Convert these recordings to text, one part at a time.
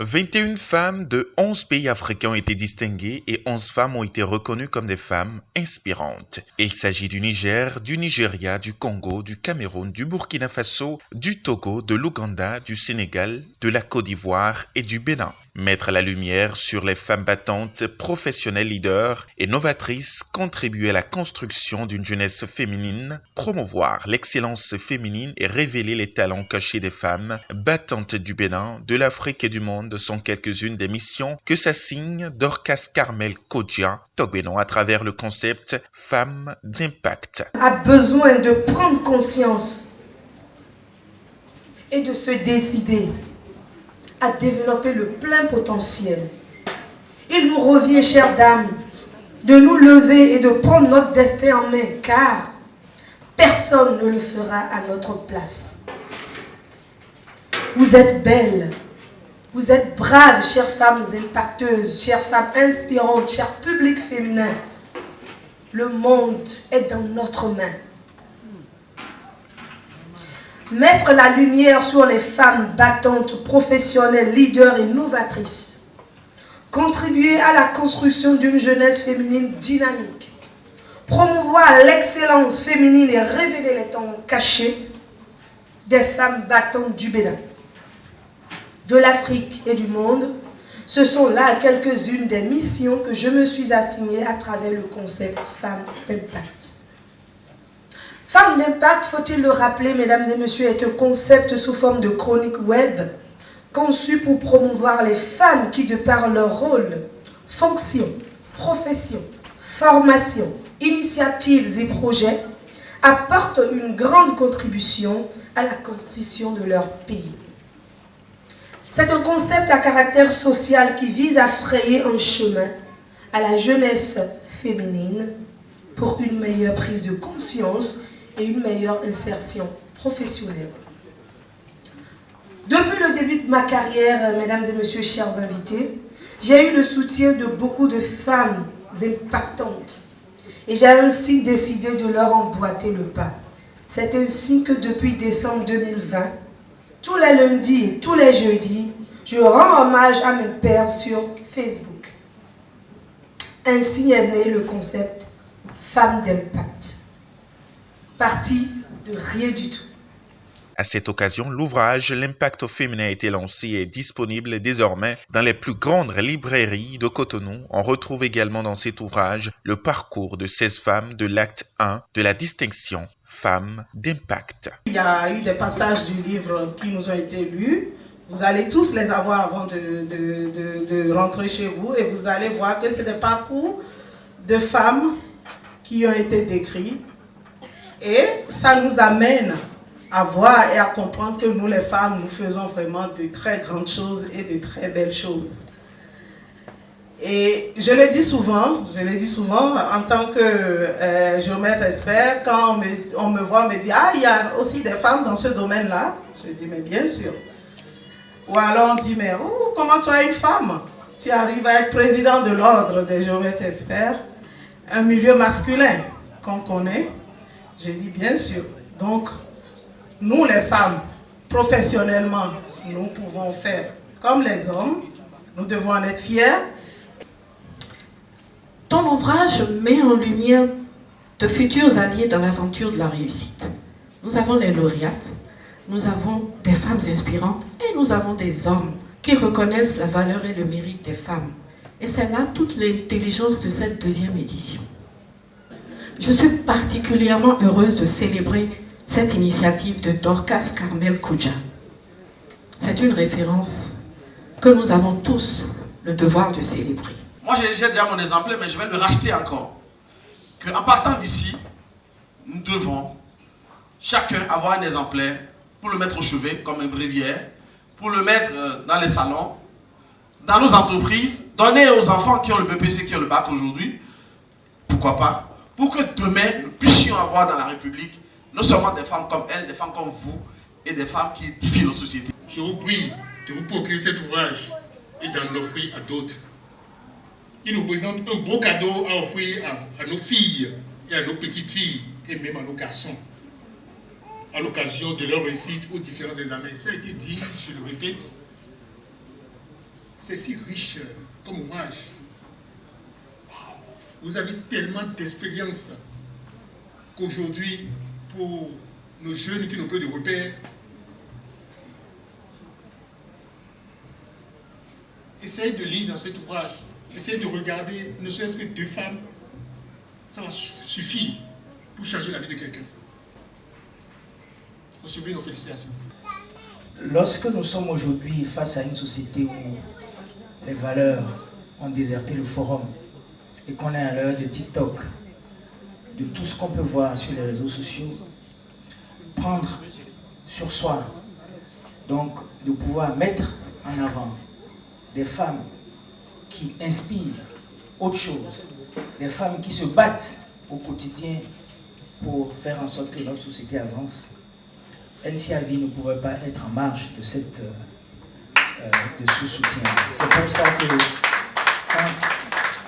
21 femmes de 11 pays africains ont été distinguées et 11 femmes ont été reconnues comme des femmes inspirantes. Il s'agit du Niger, du Nigeria, du Congo, du Cameroun, du Burkina Faso, du Togo, de l'Ouganda, du Sénégal, de la Côte d'Ivoire et du Bénin. Mettre la lumière sur les femmes battantes, professionnelles leaders et novatrices, contribuer à la construction d'une jeunesse féminine, promouvoir l'excellence féminine et révéler les talents cachés des femmes battantes du Bénin, de l'Afrique et du monde sont quelques-unes des missions que s'assigne Dorcas Carmel Kodja Togbeno à travers le concept Femmes d'impact. A besoin de prendre conscience et de se décider à développer le plein potentiel. Il nous revient, chères dames, de nous lever et de prendre notre destin en main, car personne ne le fera à notre place. Vous êtes belles, vous êtes braves, chères femmes impacteuses, chères femmes inspirantes, chers publics féminins. Le monde est dans notre main. Mettre la lumière sur les femmes battantes, professionnelles, leaders et novatrices. Contribuer à la construction d'une jeunesse féminine dynamique. Promouvoir l'excellence féminine et révéler les talents cachés des femmes battantes du Bénin, de l'Afrique et du monde. Ce sont là quelques-unes des missions que je me suis assignée à travers le concept Femmes d'impact. Femmes d'impact, faut-il le rappeler, mesdames et messieurs, est un concept sous forme de chronique web conçu pour promouvoir les femmes qui, de par leur rôle, fonction, profession, formation, initiatives et projets, apportent une grande contribution à la constitution de leur pays. C'est un concept à caractère social qui vise à frayer un chemin à la jeunesse féminine pour une meilleure prise de conscience et une meilleure insertion professionnelle. Depuis le début de ma carrière, mesdames et messieurs, chers invités, j'ai eu le soutien de beaucoup de femmes impactantes et j'ai ainsi décidé de leur emboîter le pas. C'est ainsi que depuis décembre 2020, tous les lundis et tous les jeudis, je rends hommage à mes pairs sur Facebook. Ainsi est né le concept Femmes d'impact. Parti de rien du tout. À cette occasion, l'ouvrage L'impact féminin a été lancé et est disponible désormais dans les plus grandes librairies de Cotonou. On retrouve également dans cet ouvrage le parcours de 16 femmes de l'acte 1 de la distinction Femmes d'impact. Il y a eu des passages du livre qui nous ont été lus. Vous allez tous les avoir avant de rentrer chez vous et vous allez voir que c'est des parcours de femmes qui ont été décrits. Et ça nous amène à voir et à comprendre que nous, les femmes, nous faisons vraiment de très grandes choses et de très belles choses. Et je le dis souvent, en tant que géomètre expert, quand on me voit, on me dit « Ah, il y a aussi des femmes dans ce domaine-là ». Je dis « Mais bien sûr ». Ou alors on dit « Mais oh, comment toi, une femme, tu arrives à être président de l'ordre des géomètres experts, un milieu masculin qu'on connaît ». Je dis « Bien sûr ». Donc, nous les femmes, professionnellement, nous pouvons faire comme les hommes, nous devons en être fiers. Ton ouvrage met en lumière de futurs alliés dans l'aventure de la réussite. Nous avons les lauréates, nous avons des femmes inspirantes et nous avons des hommes qui reconnaissent la valeur et le mérite des femmes. Et c'est là toute l'intelligence de cette deuxième édition. Je suis particulièrement heureuse de célébrer cette initiative de Dorcas Carmel Kodja. C'est une référence que nous avons tous le devoir de célébrer. Moi, j'ai déjà mon exemplaire, mais je vais le racheter encore. En partant d'ici, nous devons chacun avoir un exemplaire pour le mettre au chevet, comme un bréviaire, pour le mettre dans les salons, dans nos entreprises, donner aux enfants qui ont le BPC, qui ont le bac aujourd'hui, pourquoi pas, pour que demain, nous puissions avoir dans la République non seulement des femmes comme elles, des femmes comme vous, et des femmes qui édifient notre société. Je vous prie de vous procurer cet ouvrage et d'en offrir à d'autres. Il nous présente un beau cadeau à offrir à nos filles et à nos petites filles et même à nos garçons à l'occasion de leur réussite aux différents examens. Ça a été dit, je le répète, c'est si riche comme ouvrage. Vous avez tellement d'expérience qu'aujourd'hui, pour nos jeunes qui n'ont plus de repères, essayez de lire dans cet ouvrage, essayez de regarder ne serait-ce que 2 femmes, ça va suffire pour changer la vie de quelqu'un. Recevez nos félicitations. Lorsque nous sommes aujourd'hui face à une société où les valeurs ont déserté le forum et qu'on est à l'heure de TikTok, de tout ce qu'on peut voir sur les réseaux sociaux, prendre sur soi, donc de pouvoir mettre en avant des femmes qui inspirent autre chose, des femmes qui se battent au quotidien pour faire en sorte que notre société avance. NCAV ne pourrait pas être en marge de, de ce soutien. C'est pour ça que quand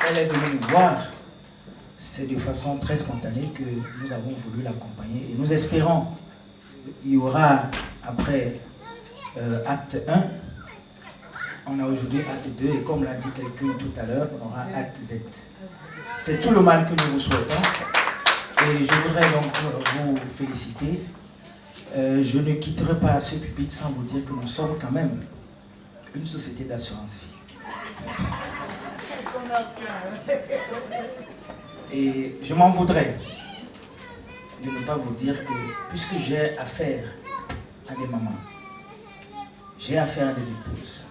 elle est venue nous voir, c'est de façon très spontanée que nous avons voulu l'accompagner. Et nous espérons qu'il y aura, après acte 1, on a aujourd'hui acte 2, et comme l'a dit quelqu'un tout à l'heure, on aura acte Z. C'est tout le mal que nous vous souhaitons. Et je voudrais donc vous féliciter. Je ne quitterai pas ce pupitre sans vous dire que nous sommes quand même une société d'assurance vie. Et je m'en voudrais de ne pas vous dire que, puisque j'ai affaire à des mamans, j'ai affaire à des épouses,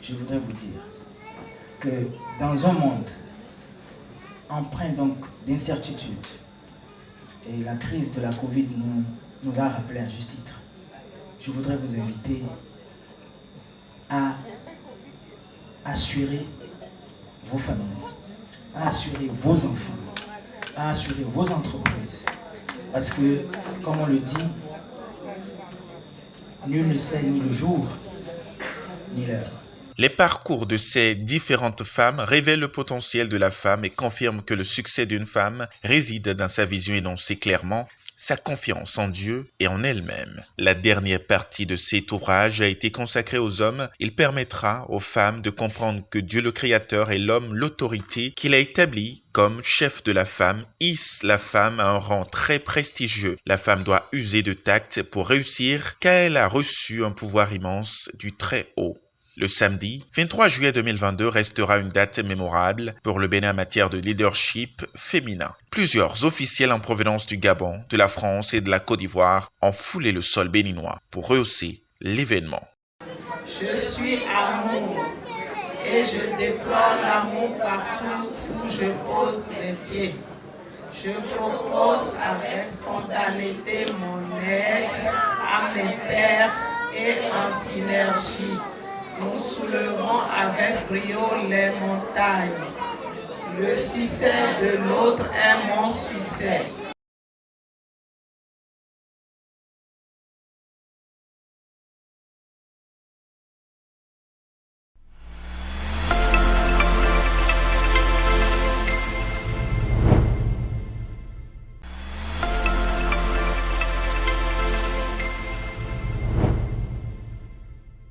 je voudrais vous dire que dans un monde empreint donc d'incertitude, et la crise de la Covid nous a rappelé à juste titre, je voudrais vous inviter à assurer vos familles, à assurer vos enfants, à assurer vos entreprises. Parce que, comme on le dit, nul ne sait ni le jour, ni l'heure. Les parcours de ces différentes femmes révèlent le potentiel de la femme et confirment que le succès d'une femme réside dans sa vision énoncée clairement, sa confiance en Dieu et en elle-même. La dernière partie de cet ouvrage a été consacrée aux hommes. Il permettra aux femmes de comprendre que Dieu le Créateur et l'homme l'autorité qu'il a établie comme chef de la femme hisse la femme à un rang très prestigieux. La femme doit user de tact pour réussir car elle a reçu un pouvoir immense du Très-Haut. Le samedi 23 juillet 2022 restera une date mémorable pour le Bénin en matière de leadership féminin. Plusieurs officiels en provenance du Gabon, de la France et de la Côte d'Ivoire ont foulé le sol béninois pour rehausser l'événement. Je suis amour et je déploie l'amour partout où je pose mes pieds. Je propose avec spontanéité mon aide à mes pairs et en synergie. Nous soulevons avec brio les montagnes. Le succès de l'autre est mon succès.